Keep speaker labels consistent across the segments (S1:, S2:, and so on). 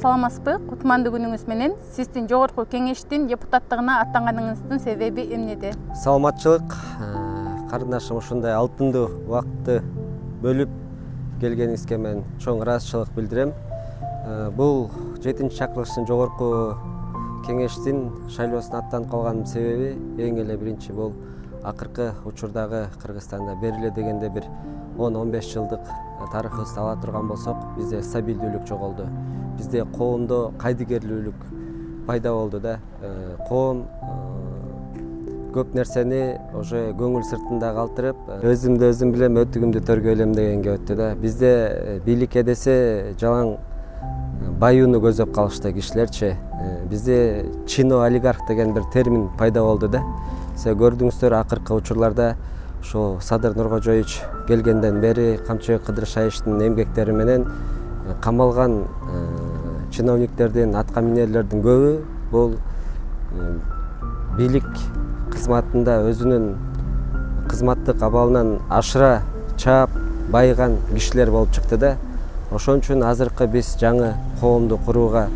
S1: саламатсызбы? Кутмандуу күнүңүз менен. Сиздин жогорку кеңештин депутаттыгына аттанганыңыздын себеби эмнеде?
S2: Саламатчылык, карындашым, ушундай алтындуу убакытты бөлүп келгениңизге мен чоң ыраазычылык билдирем. Бул 7-чакырылыштын жогорку кеңештин шайлоосуна аттанып калганымдын себеби эң эле биринчи бул акыркы учурдагы Кыргызстанда бериле дегенде бир 10-15 жылдык тарыхыбызды ала турган болсок, бизде стабилдүүлүк жоголду. Бизде коомдо кайдыгерлүүлүк пайда болду да. Коом көп нерсени уже көңүл сыртында калтырып, өзүмдү өзүм билем, өтүгүмдү төргөй элем дегенге өттү да. Бизде бийлик эдесе жалаң баюуну көзөп калышты кишилерчи. Бизде чино олигарх деген бир термин пайда болду да. Сиз көрдүңүздөр, акыркы учурларда ошо Садыр Нуркожоевич келгенден бери Камчыбек Кыдыршаевичтин эмгектери менен камалган чиновниктердин, атка минерлердин көбү бул бийлик кызматында өзүнүн кызматтык абалынан ашыра чаап байыган кишилер болуп чыкты да. Ошон үчүн азыркы биз жаңы коомду курууга,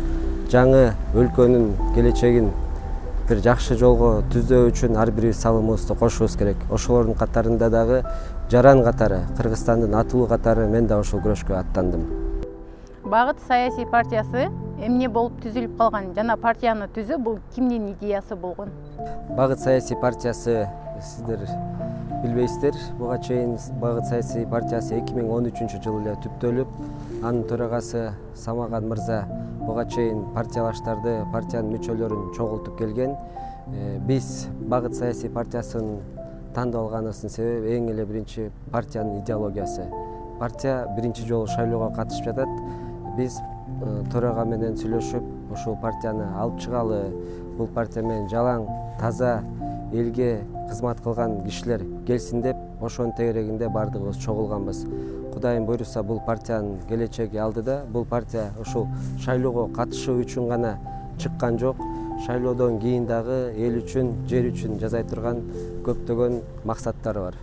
S2: жаңы өлкөнүн келечегин бир жакшы жолго түзөө үчүн ар бирибиз салымыбызды кошубуз керек. Ошолордун катарында дагы жаран катары, Кыргызстандын атылуу катары мен да ошол күрөшкө аттандым.
S1: Багыт саясий партиясы эмне болуп түзүлүп калган жана партияны түзүү бул кимдин идеясы болгон?
S2: Багыт саясий партиясы, сиздер билбейсиздер, буга чейин Багыт саясий партиясы 2013 жылы эле түптөлүп, анын төрагасы Самаган мырза буга чейин партиялаштарды, партиянын мүчөлөрүн чогултуп келген. Биз Багыт саясий партиясын тандап алганыбыздын себеби эң эле биринчи партиянын идеологиясы. Партия биринчи жолу шайлоого катышып жатат. Биз төрага менен сүйлөшүп, ушул партияны алып чыгалы, бул партия менен жалаң, таза, элге кызмат кылган кишилер келсин деп, ошонун тегерегинде бардыгыбыз чогулганбыз. Кудайым буйруса, бул партиянын келечеги алдыда. Бул партия ушул шайлоого катышуу үчүн гана чыккан жок. Шайлоодон кийин дагы эл үчүн, жер үчүн жасай турган көптөгөн максаттары бар.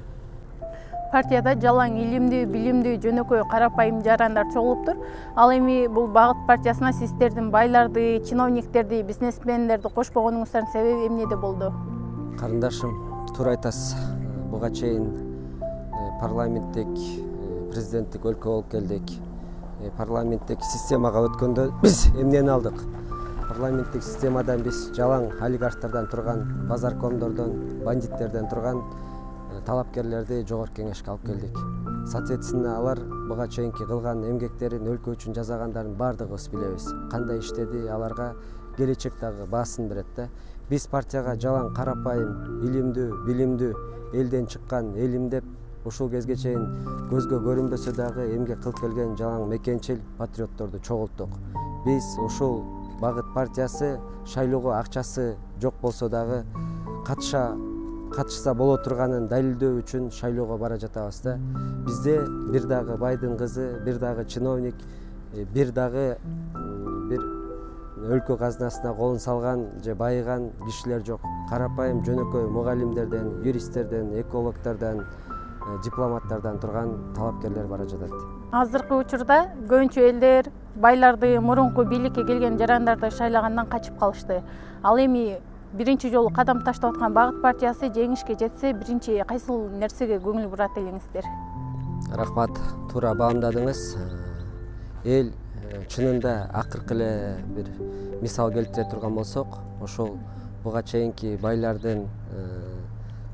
S1: Партияда жалаң, илимдүү, билимдүү, жөнөкөй, карапайым жарандар чогулуптур. Ал эми бул Багыт партиясына сиздердин байларды, чиновниктерди, бизнесмендерди кошпогонуңуздардын себеби эмнеде болду?
S2: Карындашым, туура айтасыз. Буга чейин парламенттик, президенттик өлкө болуп келдик. Парламенттик системага өткөндө биз эмнени алдык? Парламенттик системадан биз жалаң олигархтардан турган, базаркомдордон, бандиттерден турган талапкерлерди жогорку кеңешке алып келдик. Соответственно, алар буга чейинки кылган эмгектерин, өлкө үчүн жасагандарын бардыгыбыз билебиз. Кандай иштеди, аларга келечек дагы баасын берет да. Биз партияга жалаң, карапайым, илимдүү, билимдүү, элден чыккан, элим деп ушул кезге чейин көзгө көрүнбөсө дагы эмгек кылып келген жалаң мекенчил патриотторду чогулттук. Биз ушул Багыт партиясы шайлоого акчасы жок болсо дагы катышса боло турганын далилдөө үчүн шайлоого бара жатабыз да. Бизде бир дагы байдын кызы, бир дагы чиновник, бир дагы бир өлкө казынасына колун салган же байыган кишилер жок. Карапайым, жөнөкөй мугалимдерден, юристтерден, экологтордон, дипломаттардан турган талапкерлер бара жатат.
S1: Азыркы учурда көбүнчө элдер байларды, мурунку бийликке келген жарандарды шайлагандан качып калышты. Ал эми биринчи жолу кадам таштап аткан Багыт партиясы жеңишке жетсе, биринчи кайсыл нерсеге көңүл бурат элеңиздер?
S2: Рахмат, туура баамдадыңыз. Эл чынында акыркы эле бир мисал келтире турган болсок, ошол буга чейинки байлардын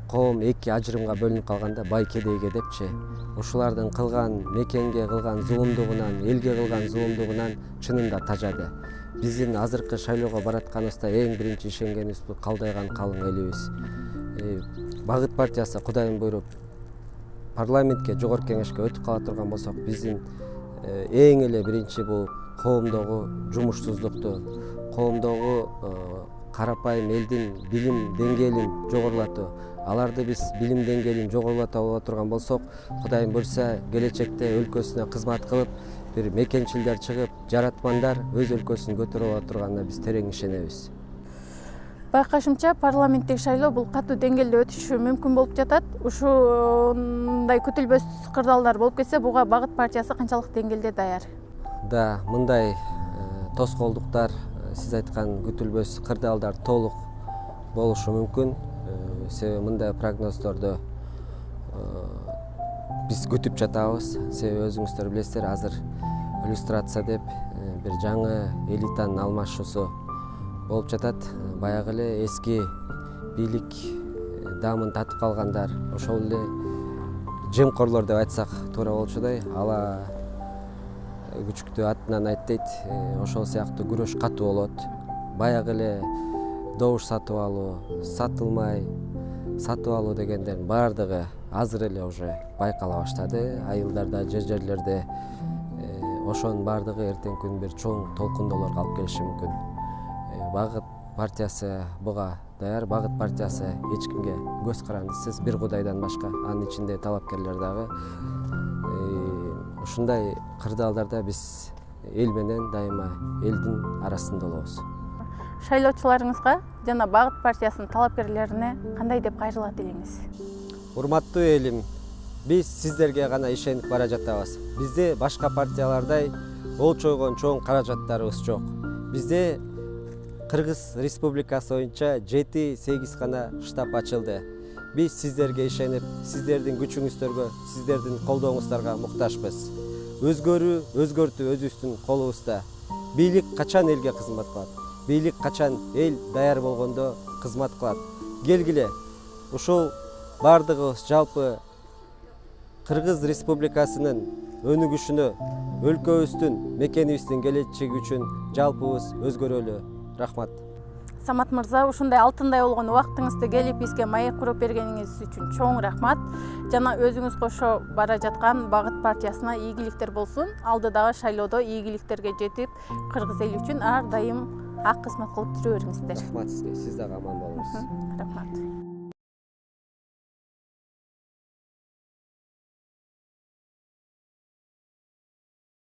S2: коом эки ажырымга бөлүнүп калганда, бай кедейге депчи, ушулардын кылган мекенге кылган зулумдугунан, элге кылган зулумдугунан чынында тажады. Биздин азыркы шайлоого баратканыбызда эң биринчи ишенгенибиз бул калдайган калың элибиз. Багыт партиясы кудайым буйруп парламентке, жогорку кеңешке өтүп кала турган болсок, биздин эң эле биринчи бул коомдогу жумушсуздукту, коомдогу карапайым элдин билим деңгээлин жогорулатуу. Аларды биз билим деңгээлин жогорулата ала турган болсок, кудайым буйруса, келечекте өлкөсүнө кызмат кылып, бир мекенчилдер чыгып, жаратмандар өз өлкөсүн көтөрүп ала турганына биз терең ишенебиз.
S1: Байкашымча, парламенттик шайлоо бул катуу деңгээлде өтүшү мүмкүн болуп жатат. Ушундай күтүлбөс кырдаалдар болуп кетсе, буга Багыт партиясы канчалык деңгээлде даяр?
S2: Да, мындай тоскоолдуктар, сиз айткан күтүлбөс кырдаалдар толук болушу мүмкүн. Себеби мындай прогноздорду биз күтүп жатабыз. Себеби өзүңүздөр билесиздер, азыр иллюстрация деп бир жаңы элитанын алмашуусу болуп жатат. Баягы эле эски бийлик даамын татып калгандар, ошол эле жемкорлор деп айтсак туура болчудай, ала күчүктүү атынан айт дейт. Ошол сыяктуу күрөш катуу болот. Баягы эле добуш сатып алуу, сатылмай сатып алуу дегендердин баардыгы азыр эле уже байкала баштады. Айылдарда, жерлерде ошонун баардыгы эртеңки күнү бир чоң толкундоолорго алып келиши мүмкүн. Багыт партиясы буга даяр. Багыт партиясы эч кимге көз карандысыз, бир Кудайдан башка, анын ичинде талапкерлер дагы. Ушундай кырдаалдарда биз эл менен дайыма элдин арасында болобуз.
S1: Шайлоочуларыңызга жана Багыт партиясынын талапкерлерине кандай деп кайрылат элеңиз?
S2: Урматтуу элим, биз сиздерге гана ишенип бара жатабыз. Бизде башка партиялардай болчойгон чоң каражаттарыбыз жок. Бизде Кыргыз Республикасы боюнча 7-8 гана штаб ачылды. Биз сиздерге ишенип, сиздердин күчүңүздөргө, сиздердин колдооңуздарга муктажбыз. Өзгөртүү өзүбүздүн колубузда. Бийлик качан элге кызмат кылат? Бийлик качан эл даяр болгондо кызмат кылат? Келгиле, ушул бардыгыбыз жалпы Кыргыз Республикасынын өнүгүшүнө, өлкөбүздүн, мекенибиздин келечеги үчүн жалпыбыз өзгөрөлү. Рахмат.
S1: Самат мырза, ушундай алтындай болгон убактыңызды келип бизге маек куруп бергениңиз үчүн чоң рахмат. Жана өзүңүз кошо бара жаткан Багыт партиясына ийгиликтер болсун. Алдыдагы шайлоодо ийгиликтерге жетип, кыргыз эли үчүн ар дайым ак кызмат кылып жүрө бериңиздер.
S2: Рахмат сизге. Сиз дагы аман болуңуз.
S1: Рахмат.